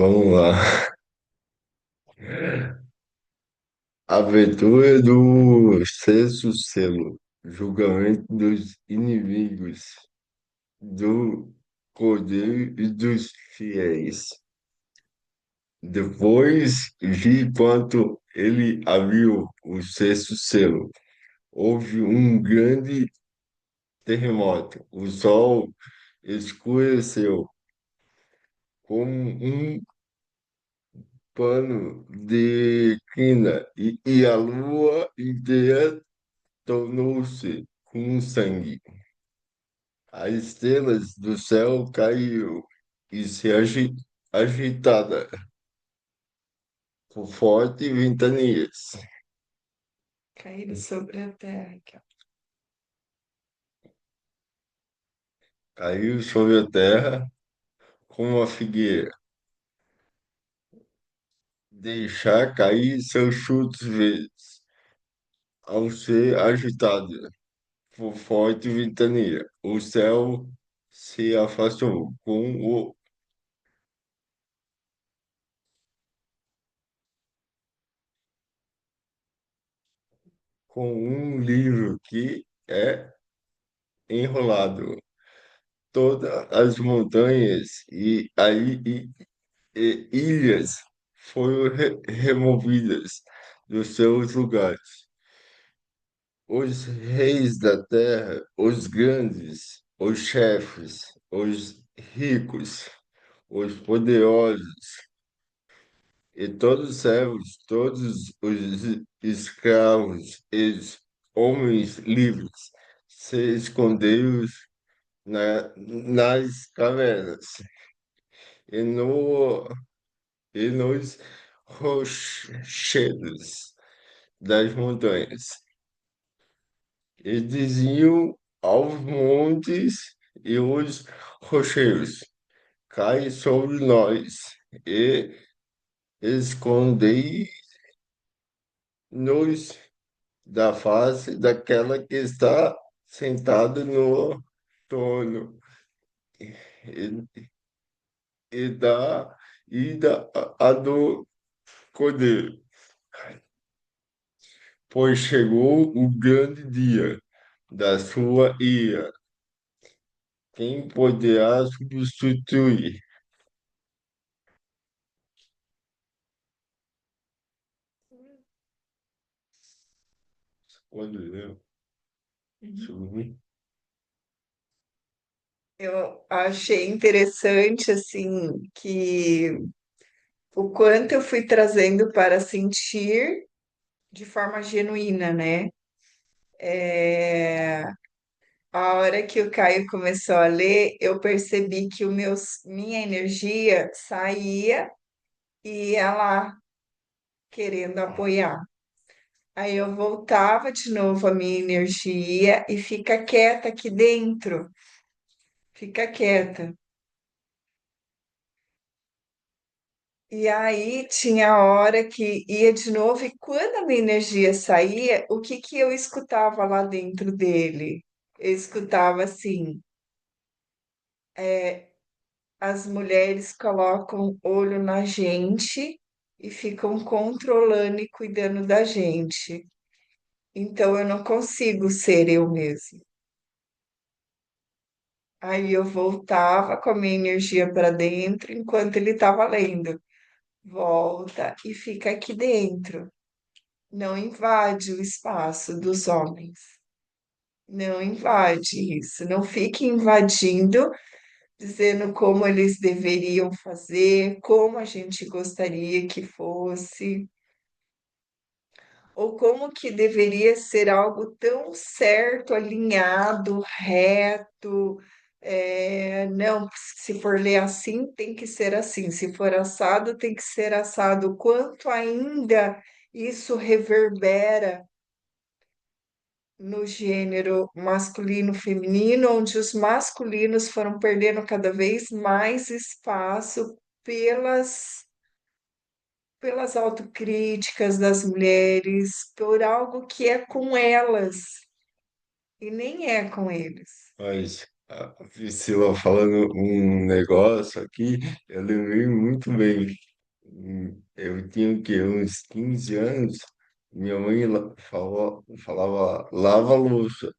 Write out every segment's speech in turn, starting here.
Vamos lá. Abertura do sexto selo. Julgamento dos inimigos do Cordeiro e dos fiéis. Depois vi quanto ele abriu o sexto selo. Houve um grande terremoto. O sol escureceu como um pano de quina e a lua inteira tornou-se com sangue. As estrelas do céu caíram e se agitada por fortes ventanias. Caíram sobre a terra, aqui, ó. Caiu sobre a terra como uma figueira, deixar cair seus frutos verdes, ao ser agitado por forte ventania. O céu se afastou com um livro que é enrolado. Todas as montanhas e ilhas foram removidas dos seus lugares. Os reis da terra, os grandes, os chefes, os ricos, os poderosos e todos os servos, todos os escravos e os homens livres se esconderam nas cavernas e, no, e nos rochedos das montanhas. E diziam aos montes e os rochedos: cai sobre nós e escondei-nos da face daquela que está sentada no trono e, e da do Cordeiro. Pois chegou o grande dia da sua ira. Quem poderá substituir? Pode ler. Uhum. Subir. Eu achei interessante, assim, que o quanto eu fui trazendo para sentir de forma genuína, né? É, a hora que o Caio começou a ler, eu percebi que minha energia saía e ia lá querendo apoiar. Aí eu voltava de novo a minha energia e fica quieta aqui dentro, fica quieta. E aí tinha a hora que ia de novo, e quando a minha energia saía, o que que eu escutava lá dentro dele? Eu escutava assim, as mulheres colocam olho na gente e ficam controlando e cuidando da gente. Então eu não consigo ser eu mesma. Aí eu voltava com a minha energia para dentro enquanto ele estava lendo. Volta e fica aqui dentro. Não invade o espaço dos homens. Não invade isso. Não fique invadindo, dizendo como eles deveriam fazer, como a gente gostaria que fosse, ou como que deveria ser algo tão certo, alinhado, reto. Não, se for ler assim, tem que ser assim. Se for assado, tem que ser assado. O quanto ainda isso reverbera no gênero masculino-feminino, onde os masculinos foram perdendo cada vez mais espaço pelas autocríticas das mulheres, por algo que é com elas e nem é com eles. Mas a Priscila falando um negócio aqui, eu lembrei muito bem. Eu tinha o quê? Uns 15 anos. Minha mãe falava, lava a louça.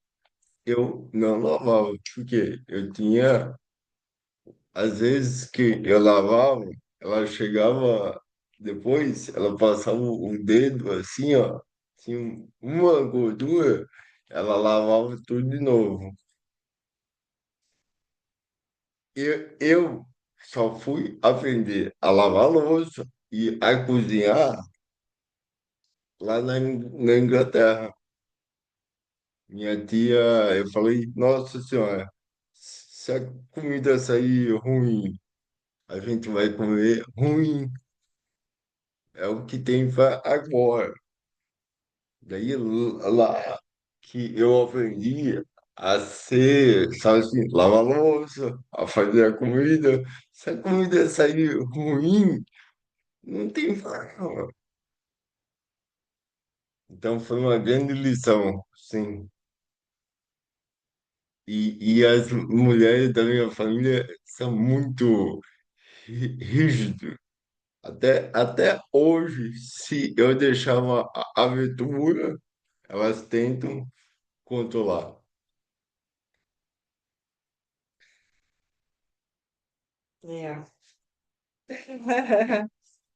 Eu não lavava, porque eu tinha, às vezes que eu lavava, ela chegava depois, ela passava o dedo assim, ó, tinha uma gordura, ela lavava tudo de novo. Eu só fui aprender a lavar louça e a cozinhar lá na Inglaterra. Minha tia, eu falei, nossa senhora, se a comida sair ruim, a gente vai comer ruim, é o que tem para agora. Daí lá que eu aprendi a ser, sabe assim, lavar a louça, a fazer a comida. Se a comida sair ruim, não tem problema. Então foi uma grande lição, sim. E as mulheres da minha família são muito rígidas. Até hoje, se eu deixava a abertura, elas tentam controlar. É.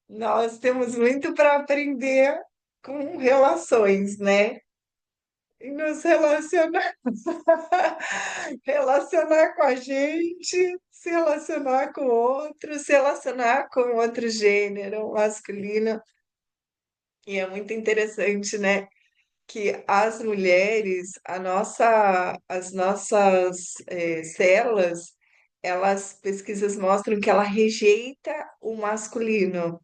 Nós temos muito para aprender com relações, né? E nos relacionar, relacionar com a gente, se relacionar com o outro, se relacionar com outro gênero masculino. E é muito interessante, né? Que as mulheres, as nossas células, elas, pesquisas mostram que ela rejeita o masculino.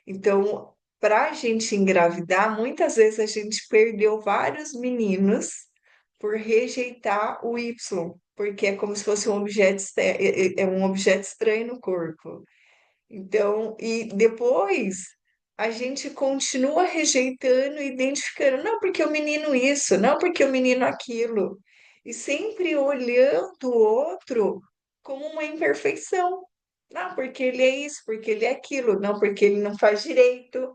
Então, para a gente engravidar, muitas vezes a gente perdeu vários meninos por rejeitar o Y, porque é como se fosse um objeto, é um objeto estranho no corpo. Então, e depois a gente continua rejeitando, identificando, não porque o menino isso, não porque o menino aquilo, e sempre olhando o outro como uma imperfeição. Não, porque ele é isso, porque ele é aquilo, não, porque ele não faz direito,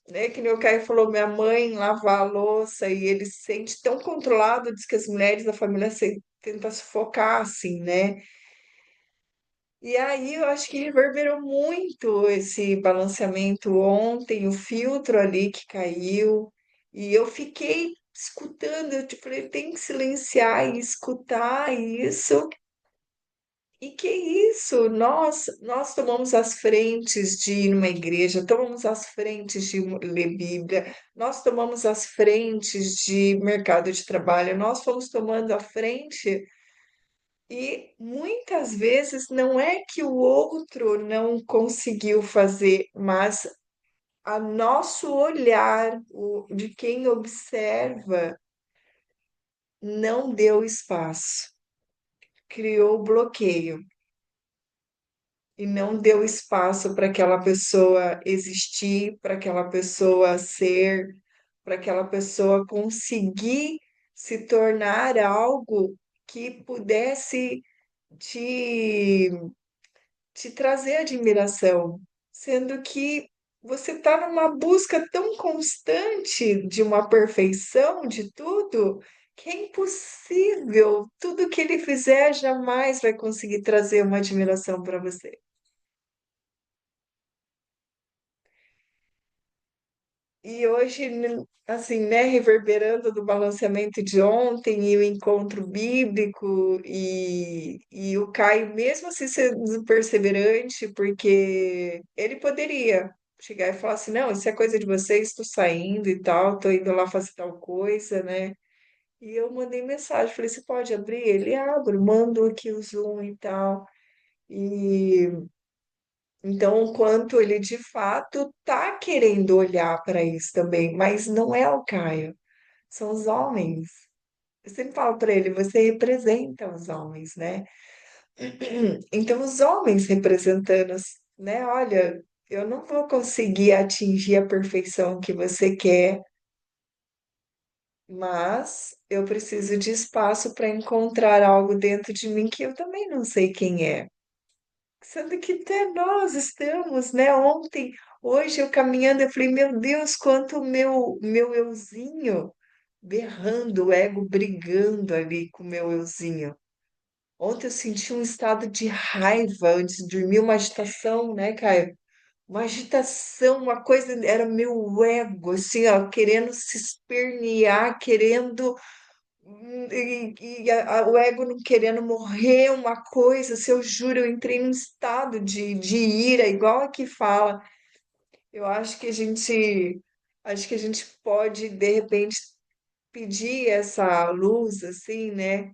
né? Que nem o Caio falou, minha mãe lava a louça e ele se sente tão controlado, diz que as mulheres da família tentam sufocar, assim, né? E aí eu acho que reverberou muito esse balanceamento ontem, o filtro ali que caiu, e eu fiquei escutando, eu tipo, falei, tem que silenciar e escutar isso. E que isso? Nós tomamos as frentes de ir numa igreja, tomamos as frentes de ler Bíblia, nós tomamos as frentes de mercado de trabalho, nós fomos tomando a frente e muitas vezes não é que o outro não conseguiu fazer, mas a nosso olhar, o, de quem observa, não deu espaço, criou bloqueio e não deu espaço para aquela pessoa existir, para aquela pessoa ser, para aquela pessoa conseguir se tornar algo que pudesse te te trazer admiração, sendo que você está numa busca tão constante de uma perfeição de tudo, que é impossível. Tudo que ele fizer jamais vai conseguir trazer uma admiração para você. E hoje, assim, né, reverberando do balanceamento de ontem e o encontro bíblico e o Caio, mesmo assim sendo perseverante, porque ele poderia chegar e falar assim, não, isso é coisa de vocês, estou saindo e tal, estou indo lá fazer tal coisa, né? E eu mandei mensagem, falei, você pode abrir? Ele abre, mando aqui o Zoom e tal. E então, o quanto ele de fato tá querendo olhar para isso também, mas não é o Caio, são os homens. Eu sempre falo para ele, você representa os homens, né? Então, os homens representando, né? Olha, eu não vou conseguir atingir a perfeição que você quer, mas eu preciso de espaço para encontrar algo dentro de mim que eu também não sei quem é. Sendo que até nós estamos, né? Ontem, hoje eu caminhando, eu falei, meu Deus, quanto o meu euzinho berrando, o ego brigando ali com o meu euzinho. Ontem eu senti um estado de raiva antes de dormir, uma agitação, né, Caio? Uma agitação, uma coisa, era meu ego, assim, ó, querendo se espernear, querendo, o ego não querendo morrer, uma coisa, se eu juro, eu entrei num estado de ira, igual aqui fala. Eu acho que a gente pode, de repente, pedir essa luz, assim, né?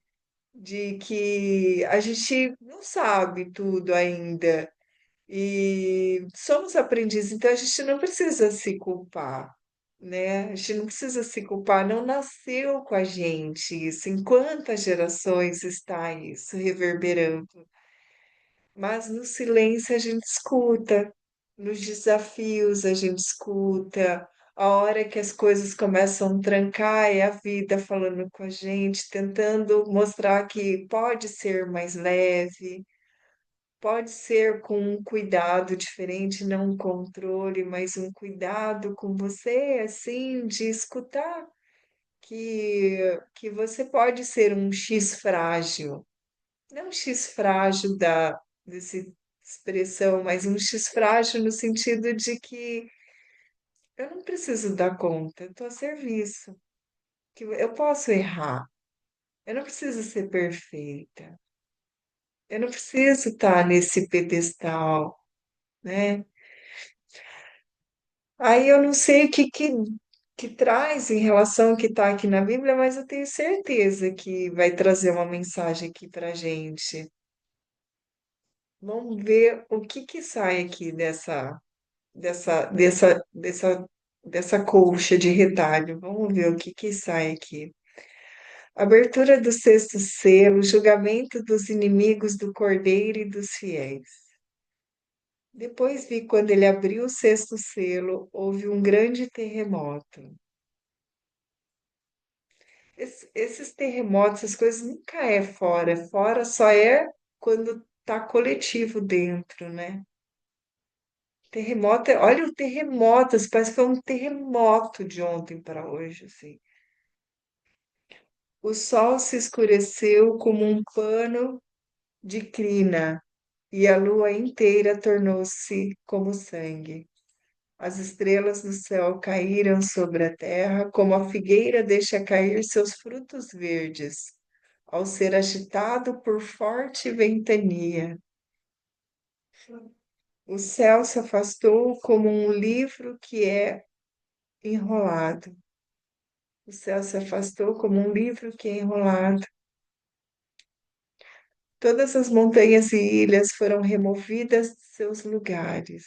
De que a gente não sabe tudo ainda e somos aprendizes, então a gente não precisa se culpar, né? A gente não precisa se culpar, não nasceu com a gente isso. Em quantas gerações está isso reverberando? Mas no silêncio a gente escuta, nos desafios a gente escuta, a hora que as coisas começam a trancar é a vida falando com a gente, tentando mostrar que pode ser mais leve, pode ser com um cuidado diferente, não um controle, mas um cuidado com você, assim, de escutar que você pode ser um X frágil, não um X frágil dessa expressão, mas um X frágil no sentido de que eu não preciso dar conta, eu estou a serviço, que eu posso errar, eu não preciso ser perfeita, eu não preciso estar nesse pedestal, né? Aí eu não sei o que traz em relação ao que está aqui na Bíblia, mas eu tenho certeza que vai trazer uma mensagem aqui para gente. Vamos ver o que sai aqui dessa colcha de retalho. Vamos ver o que sai aqui. Abertura do sexto selo, julgamento dos inimigos do Cordeiro e dos fiéis. Depois vi quando ele abriu o sexto selo, houve um grande terremoto. Esses terremotos, essas coisas nunca é fora. Fora só é quando tá coletivo dentro, né? Terremoto, olha o terremoto, parece que foi um terremoto de ontem para hoje, assim. O sol se escureceu como um pano de crina e a lua inteira tornou-se como sangue. As estrelas do céu caíram sobre a terra, como a figueira deixa cair seus frutos verdes, ao ser agitado por forte ventania. O céu se afastou como um livro que é enrolado. O céu se afastou como um livro que é enrolado. Todas as montanhas e ilhas foram removidas de seus lugares.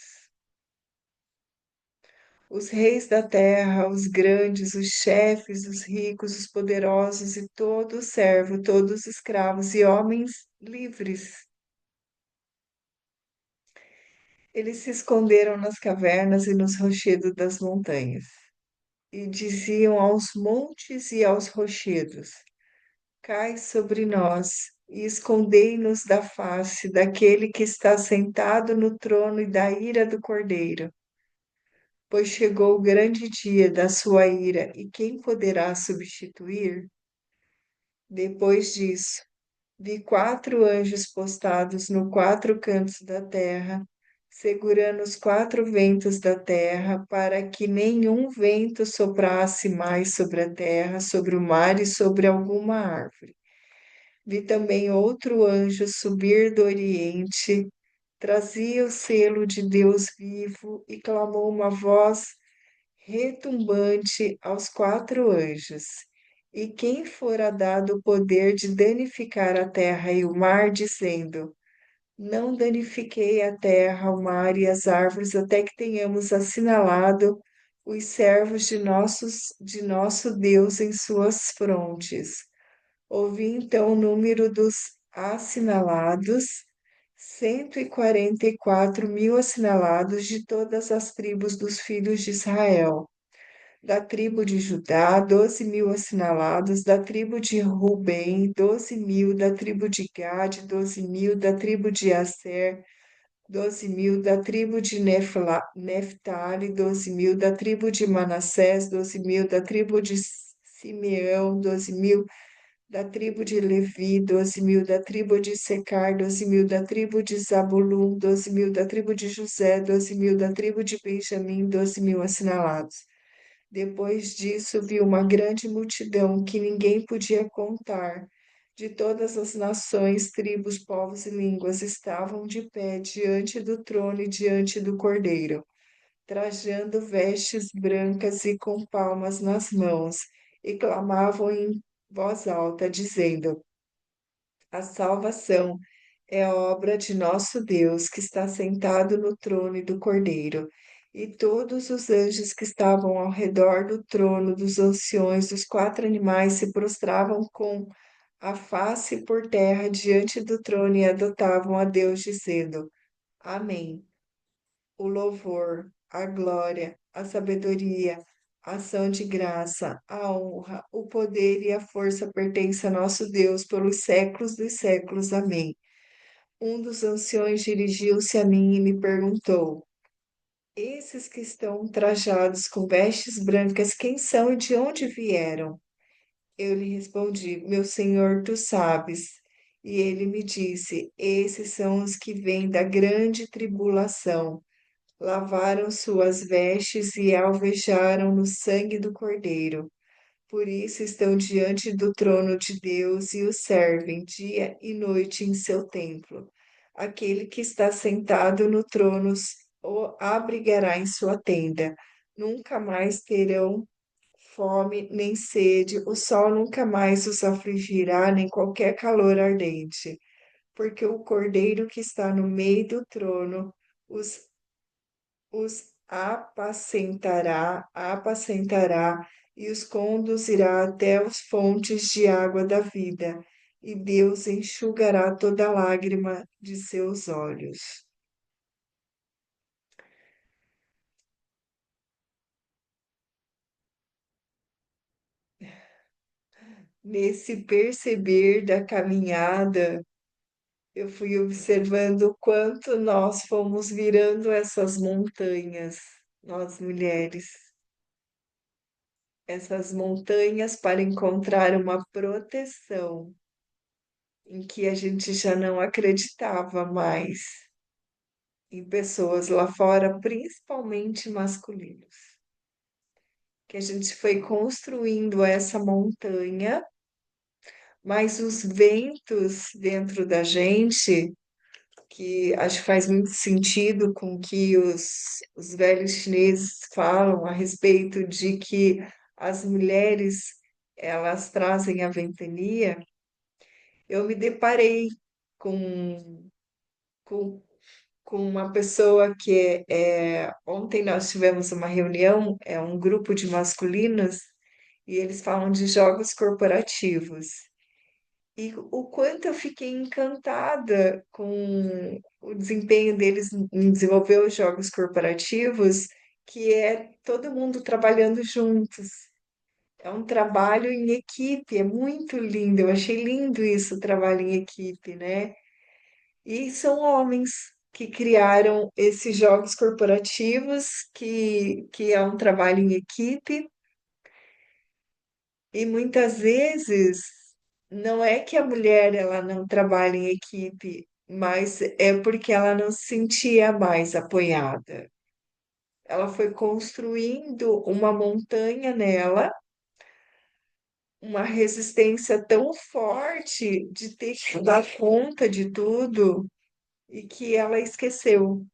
Os reis da terra, os grandes, os chefes, os ricos, os poderosos e todo o servo, todos os escravos e homens livres. Eles se esconderam nas cavernas e nos rochedos das montanhas, e diziam aos montes e aos rochedos: Cai sobre nós e escondei-nos da face daquele que está sentado no trono e da ira do Cordeiro. Pois chegou o grande dia da sua ira, e quem poderá substituir? Depois disso, vi quatro anjos postados no quatro cantos da terra, segurando os quatro ventos da terra, para que nenhum vento soprasse mais sobre a terra, sobre o mar e sobre alguma árvore. Vi também outro anjo subir do Oriente, trazia o selo de Deus vivo e clamou uma voz retumbante aos quatro anjos. E quem fora dado o poder de danificar a terra e o mar, dizendo: Não danifiquei a terra, o mar e as árvores, até que tenhamos assinalado os servos de nosso Deus em suas frontes. Ouvi então o número dos assinalados, 144.000 assinalados de todas as tribos dos filhos de Israel. Da tribo de Judá, 12.000 assinalados, da tribo de Rubem, 12.000, da tribo de Gade, 12.000, da tribo de Aser, 12.000, da tribo de Neftali, 12.000, da tribo de Manassés, 12.000, da tribo de Simeão, 12.000, da tribo de Levi, 12.000, da tribo de Secar, 12.000, da tribo de Zabulum, 12.000, da tribo de José, 12.000, da tribo de Benjamim, 12.000 assinalados. Depois disso, vi uma grande multidão que ninguém podia contar. De todas as nações, tribos, povos e línguas estavam de pé diante do trono e diante do Cordeiro, trajando vestes brancas e com palmas nas mãos, e clamavam em voz alta, dizendo: A salvação é obra de nosso Deus, que está sentado no trono e do Cordeiro. E todos os anjos que estavam ao redor do trono, dos anciões, dos quatro animais, se prostravam com a face por terra diante do trono e adoravam a Deus, dizendo: Amém. O louvor, a glória, a sabedoria, a ação de graça, a honra, o poder e a força pertencem a nosso Deus pelos séculos dos séculos. Amém. Um dos anciões dirigiu-se a mim e me perguntou: Esses que estão trajados com vestes brancas, quem são e de onde vieram? Eu lhe respondi: Meu senhor, tu sabes. E ele me disse: Esses são os que vêm da grande tribulação. Lavaram suas vestes e alvejaram no sangue do Cordeiro. Por isso estão diante do trono de Deus e o servem dia e noite em seu templo. Aquele que está sentado no trono o abrigará em sua tenda. Nunca mais terão fome nem sede, o sol nunca mais os afligirá, nem qualquer calor ardente, porque o Cordeiro que está no meio do trono os apacentará e os conduzirá até as fontes de água da vida, e Deus enxugará toda lágrima de seus olhos. Nesse perceber da caminhada, eu fui observando o quanto nós fomos virando essas montanhas, nós mulheres, essas montanhas para encontrar uma proteção em que a gente já não acreditava mais em pessoas lá fora, principalmente masculinos. Que a gente foi construindo essa montanha, mas os ventos dentro da gente, que acho que faz muito sentido com que os velhos chineses falam a respeito de que as mulheres elas trazem a ventania, eu me deparei com, com com uma pessoa que ontem nós tivemos uma reunião, é um grupo de masculinos, e eles falam de jogos corporativos. E o quanto eu fiquei encantada com o desempenho deles em desenvolver os jogos corporativos, que é todo mundo trabalhando juntos. É um trabalho em equipe, é muito lindo. Eu achei lindo isso, o trabalho em equipe, né? E são homens que criaram esses jogos corporativos, que é um trabalho em equipe, e muitas vezes não é que a mulher ela não trabalha em equipe, mas é porque ela não se sentia mais apoiada. Ela foi construindo uma montanha nela, uma resistência tão forte de ter que dar conta de tudo e que ela esqueceu.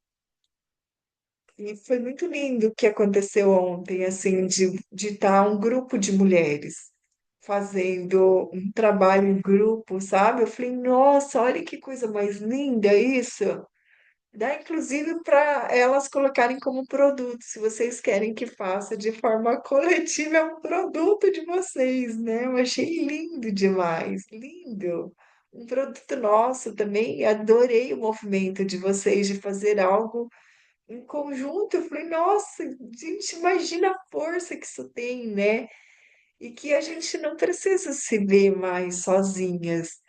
E foi muito lindo o que aconteceu ontem, assim, de estar um grupo de mulheres fazendo um trabalho em grupo, sabe? Eu falei, nossa, olha que coisa mais linda isso. Dá inclusive para elas colocarem como produto, se vocês querem que faça de forma coletiva, é um produto de vocês, né? Eu achei lindo demais, lindo. Um produto nosso também, adorei o movimento de vocês de fazer algo em conjunto. Eu falei, nossa, gente, imagina a força que isso tem, né? E que a gente não precisa se ver mais sozinhas.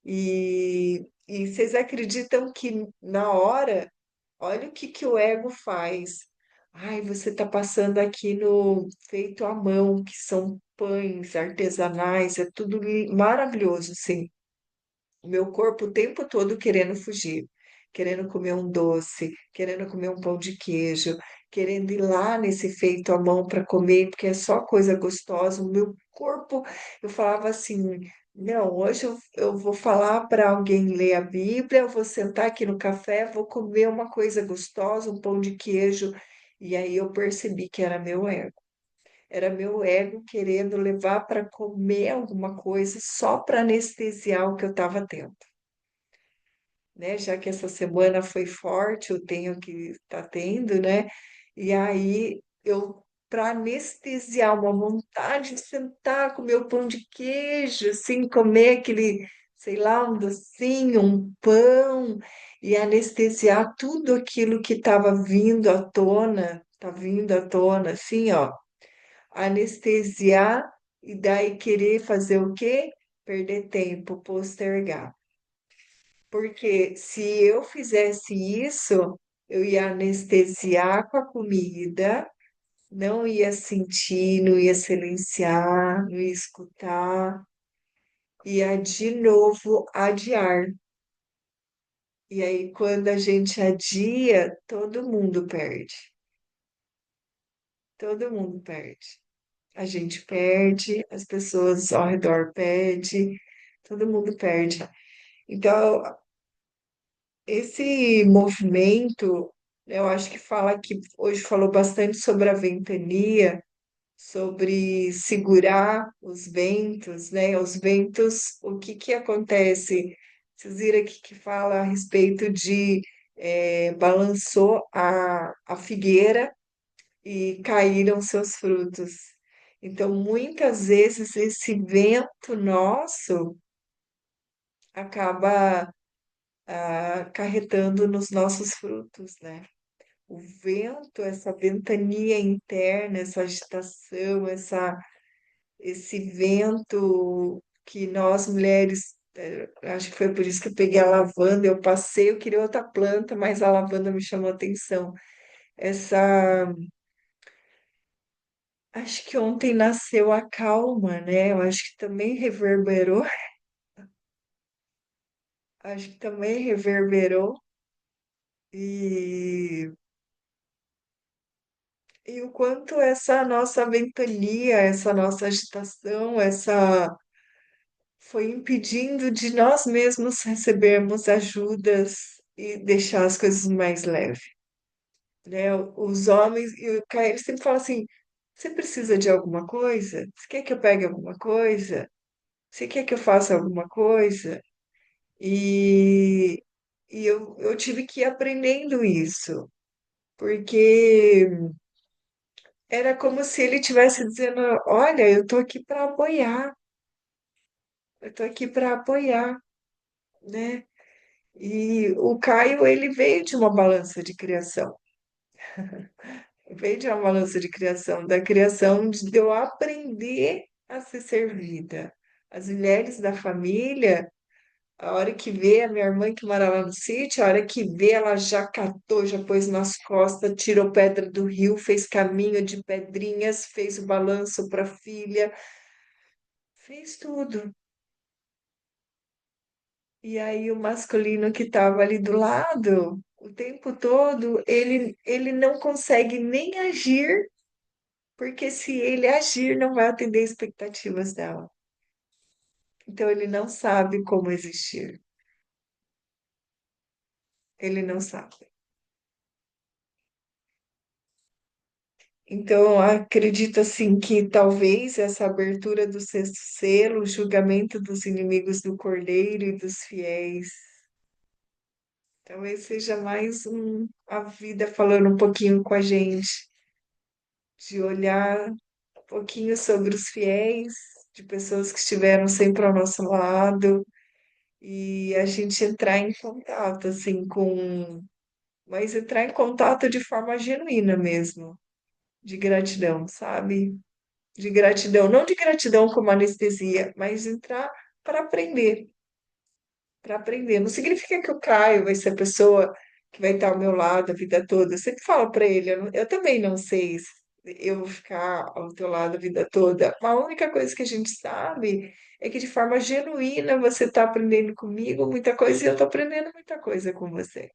E vocês acreditam que na hora, olha o que que o ego faz. Ai, você está passando aqui no feito à mão, que são pães artesanais, é tudo maravilhoso, sim. O meu corpo o tempo todo querendo fugir, querendo comer um doce, querendo comer um pão de queijo, querendo ir lá nesse feito à mão para comer, porque é só coisa gostosa. O meu corpo, eu falava assim: não, hoje eu vou falar para alguém ler a Bíblia, eu vou sentar aqui no café, vou comer uma coisa gostosa, um pão de queijo. E aí eu percebi que era meu ego. Era meu ego querendo levar para comer alguma coisa só para anestesiar o que eu estava tendo, né? Já que essa semana foi forte, eu tenho que estar tendo, né? E aí eu, para anestesiar uma vontade de sentar com meu pão de queijo, assim, comer aquele, sei lá, um docinho, um pão, e anestesiar tudo aquilo que estava vindo à tona, tá vindo à tona, assim, ó, anestesiar e daí querer fazer o quê? Perder tempo, postergar. Porque se eu fizesse isso, eu ia anestesiar com a comida, não ia sentir, não ia silenciar, não ia escutar, ia de novo adiar. E aí, quando a gente adia, todo mundo perde. Todo mundo perde. A gente perde, as pessoas ao redor perdem, todo mundo perde. Então, esse movimento, eu acho que fala que hoje falou bastante sobre a ventania, sobre segurar os ventos, né? Os ventos, o que que acontece? Vocês viram aqui que fala a respeito de balançou a figueira e caíram seus frutos. Então, muitas vezes esse vento nosso acaba acarretando nos nossos frutos, né? O vento, essa ventania interna, essa agitação, esse vento que nós mulheres, acho que foi por isso que eu peguei a lavanda, eu passei, eu queria outra planta, mas a lavanda me chamou a atenção. Essa, acho que ontem nasceu a calma, né? Eu acho que também reverberou, acho que também reverberou e E o quanto essa nossa ventania, essa nossa agitação, essa foi impedindo de nós mesmos recebermos ajudas e deixar as coisas mais leves, né? Os homens e o Caio sempre fala assim: você precisa de alguma coisa? Você quer que eu pegue alguma coisa? Você quer que eu faça alguma coisa? E, e eu tive que ir aprendendo isso, porque era como se ele estivesse dizendo: olha, eu tô aqui para apoiar, eu tô aqui para apoiar, né? E o Caio, ele veio de uma balança de criação, veio de uma balança de criação, da criação de eu aprender a ser servida. As mulheres da família, a hora que vê a minha irmã que mora lá no sítio, a hora que vê, ela já catou, já pôs nas costas, tirou pedra do rio, fez caminho de pedrinhas, fez o balanço para a filha, fez tudo. E aí o masculino que estava ali do lado, o tempo todo, ele não consegue nem agir, porque se ele agir, não vai atender expectativas dela. Então ele não sabe como existir. Ele não sabe. Então, eu acredito assim que talvez essa abertura do sexto selo, o julgamento dos inimigos do Cordeiro e dos fiéis, talvez seja mais a vida falando um pouquinho com a gente, de olhar um pouquinho sobre os fiéis, de pessoas que estiveram sempre ao nosso lado, e a gente entrar em contato assim com mas entrar em contato de forma genuína mesmo, de gratidão, sabe? De gratidão, não de gratidão como anestesia, mas entrar para aprender, para aprender. Não significa que o Caio vai ser a pessoa que vai estar ao meu lado a vida toda. Eu sempre falo para ele, eu também não sei se eu vou ficar ao teu lado a vida toda. A única coisa que a gente sabe é que de forma genuína você está aprendendo comigo muita coisa e eu estou aprendendo muita coisa com você,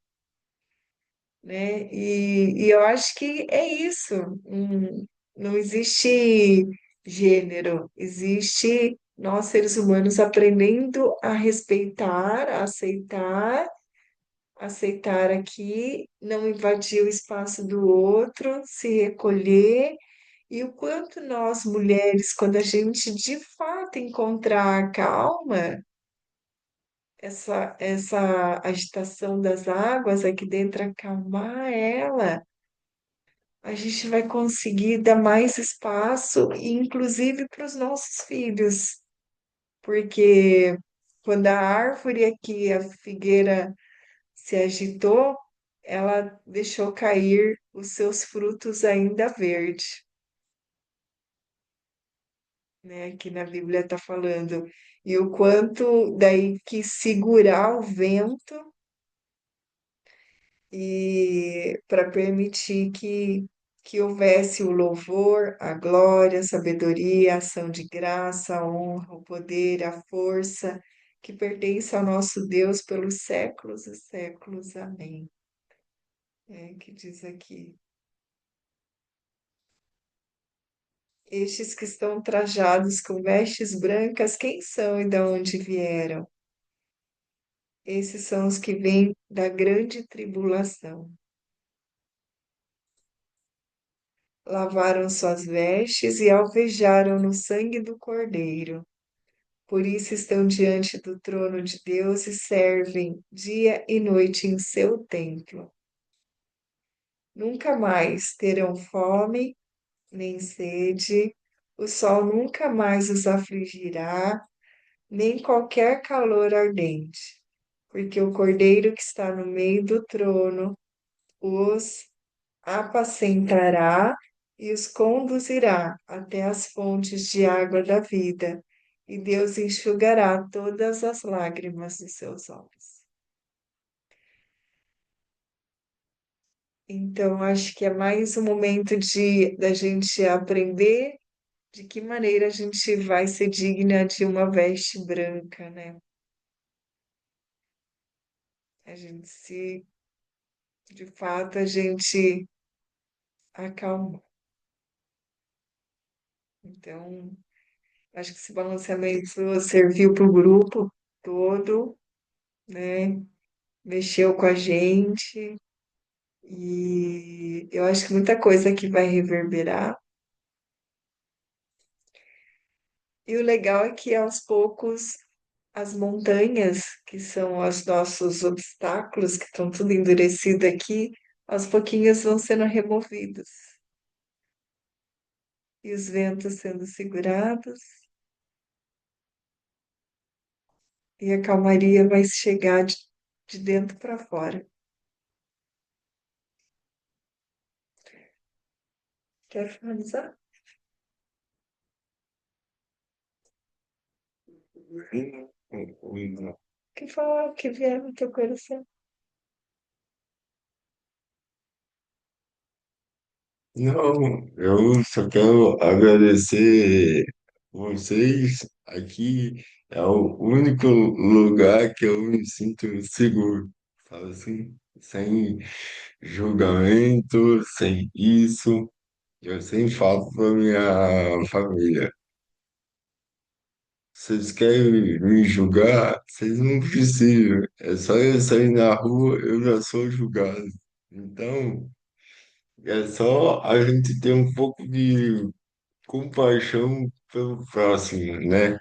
né? E eu acho que é isso. Não existe gênero, existe nós seres humanos aprendendo a respeitar, a aceitar, aceitar aqui, não invadir o espaço do outro, se recolher. E o quanto nós mulheres, quando a gente de fato encontrar a calma, essa agitação das águas aqui dentro, acalmar ela, a gente vai conseguir dar mais espaço, inclusive para os nossos filhos, porque quando a árvore aqui, a figueira, se agitou, ela deixou cair os seus frutos ainda verdes, né? Que na Bíblia está falando. E o quanto daí que segurar o vento e para permitir que houvesse o louvor, a glória, a sabedoria, a ação de graça, a honra, o poder, a força que pertence ao nosso Deus pelos séculos e séculos. Amém. É, que diz aqui. Estes que estão trajados com vestes brancas, quem são e de onde vieram? Esses são os que vêm da grande tribulação. Lavaram suas vestes e alvejaram no sangue do Cordeiro. Por isso estão diante do trono de Deus e servem dia e noite em seu templo. Nunca mais terão fome nem sede, o sol nunca mais os afligirá, nem qualquer calor ardente, porque o Cordeiro que está no meio do trono os apacentará e os conduzirá até as fontes de água da vida, e Deus enxugará todas as lágrimas dos seus olhos. Então, acho que é mais um momento de da gente aprender de que maneira a gente vai ser digna de uma veste branca, né? A gente se, de fato, a gente acalma. Então, acho que esse balanceamento serviu para o grupo todo, né? Mexeu com a gente e eu acho que muita coisa aqui vai reverberar. E o legal é que aos poucos as montanhas, que são os nossos obstáculos, que estão tudo endurecido aqui, aos pouquinhos vão sendo removidos. E os ventos sendo segurados, e a calmaria vai chegar de dentro para fora. Quer finalizar? Que falar, que vier no teu coração. Não, eu só quero agradecer vocês. Aqui é o único lugar que eu me sinto seguro, sabe assim? Sem julgamento, sem isso. Eu sempre falo para minha família. Vocês querem me julgar? Vocês não precisam. É só eu sair na rua, eu já sou julgado. Então, é só a gente ter um pouco de compaixão pelo próximo, né?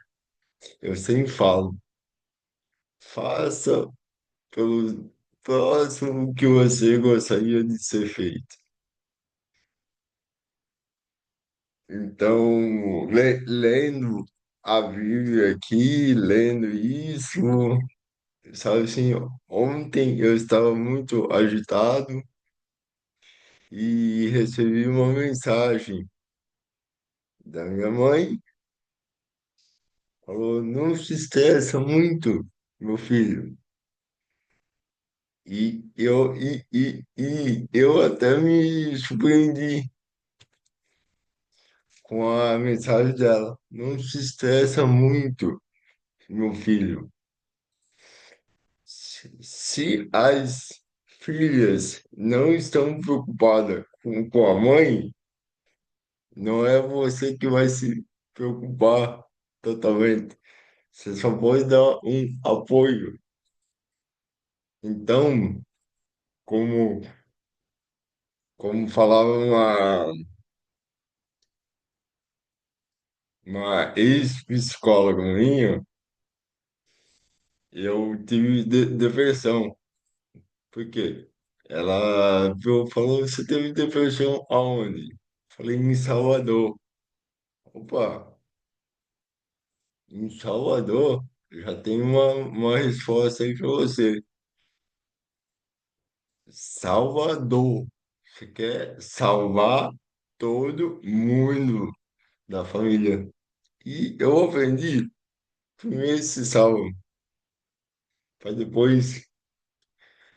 Eu sempre falo, faça pelo próximo o que você gostaria de ser feito. Então, lendo a Bíblia aqui, lendo isso, sabe assim, ontem eu estava muito agitado e recebi uma mensagem da minha mãe, falou, não se estressa muito, meu filho. E eu até me surpreendi com a mensagem dela. Não se estressa muito, meu filho. Se as filhas não estão preocupadas com a mãe, não é você que vai se preocupar totalmente. Você só pode dar um apoio. Então, como, como falava uma ex-psicóloga minha, eu tive depressão. Por quê? Ela falou, você teve depressão aonde? Falei, em Salvador. Opa, em Salvador, já tem uma resposta aí para você. Salvador. Você quer salvar todo mundo da família. E eu aprendi primeiro se salva, para depois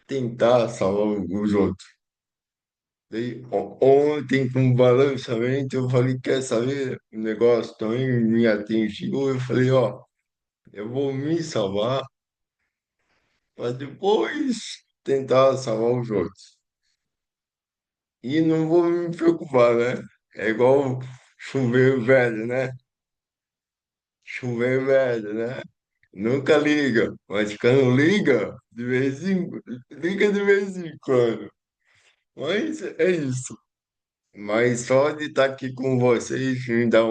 tentar salvar os outros. Daí, ontem, com o balançamento, eu falei, quer saber? O negócio também me atingiu. Eu falei, ó, eu vou me salvar para depois tentar salvar os outros. E não vou me preocupar, né? É igual chuveiro velho, né? Chuveiro velho, né? Nunca liga, mas quando liga, liga de vez em quando. Mas é isso. Mas só de estar aqui com vocês me dá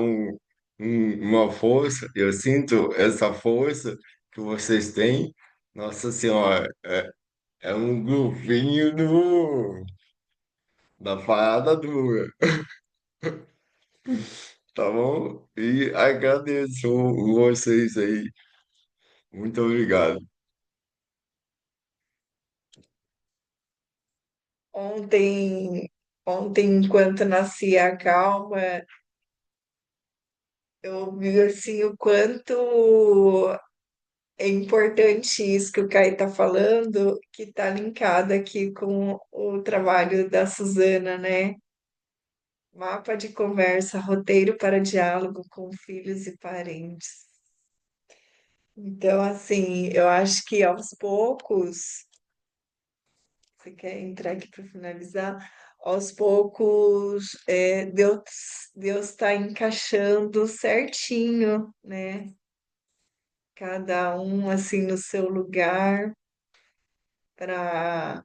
uma força. Eu sinto essa força que vocês têm. Nossa Senhora, é um grupinho da parada dura, tá bom? E agradeço vocês aí. Muito obrigado. Ontem, ontem, enquanto nascia a calma, eu vi assim o quanto é importante isso que o Caio está falando, que está linkado aqui com o trabalho da Suzana, né? Mapa de conversa, roteiro para diálogo com filhos e parentes. Então, assim, eu acho que aos poucos, você quer entrar aqui para finalizar? Aos poucos, Deus está encaixando certinho, né? Cada um assim no seu lugar para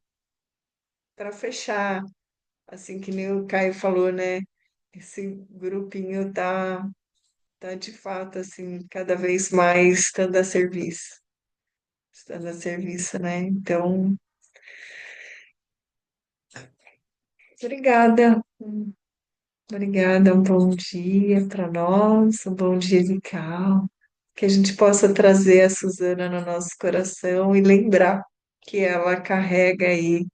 fechar, assim que nem o Caio falou, né? Esse grupinho tá de fato assim cada vez mais estando a serviço, né? Então, obrigada. Obrigada, um bom dia para nós, um bom dia de calma, que a gente possa trazer a Suzana no nosso coração e lembrar que ela carrega aí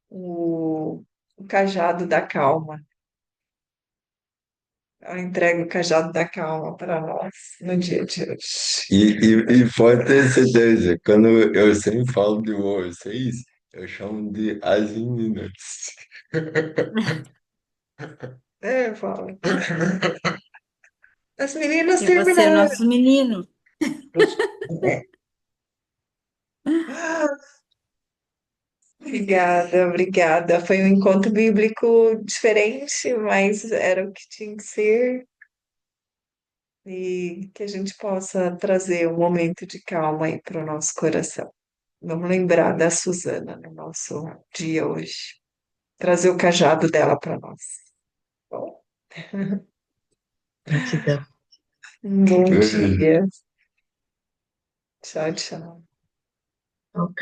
o cajado da calma. Ela entrega o cajado da calma para nós no dia de hoje. E pode ter certeza, quando eu sempre falo de vocês, eu chamo de as meninas. É, fala. As meninas Que você é terminaram. nosso menino. Obrigada, obrigada. Foi um encontro bíblico diferente, mas era o que tinha que ser. E que a gente possa trazer um momento de calma aí para o nosso coração. Vamos lembrar da Suzana no nosso dia hoje. Trazer o cajado dela para nós. Bom, Gratidão. um bom dia. Tchau, tchau. Ok.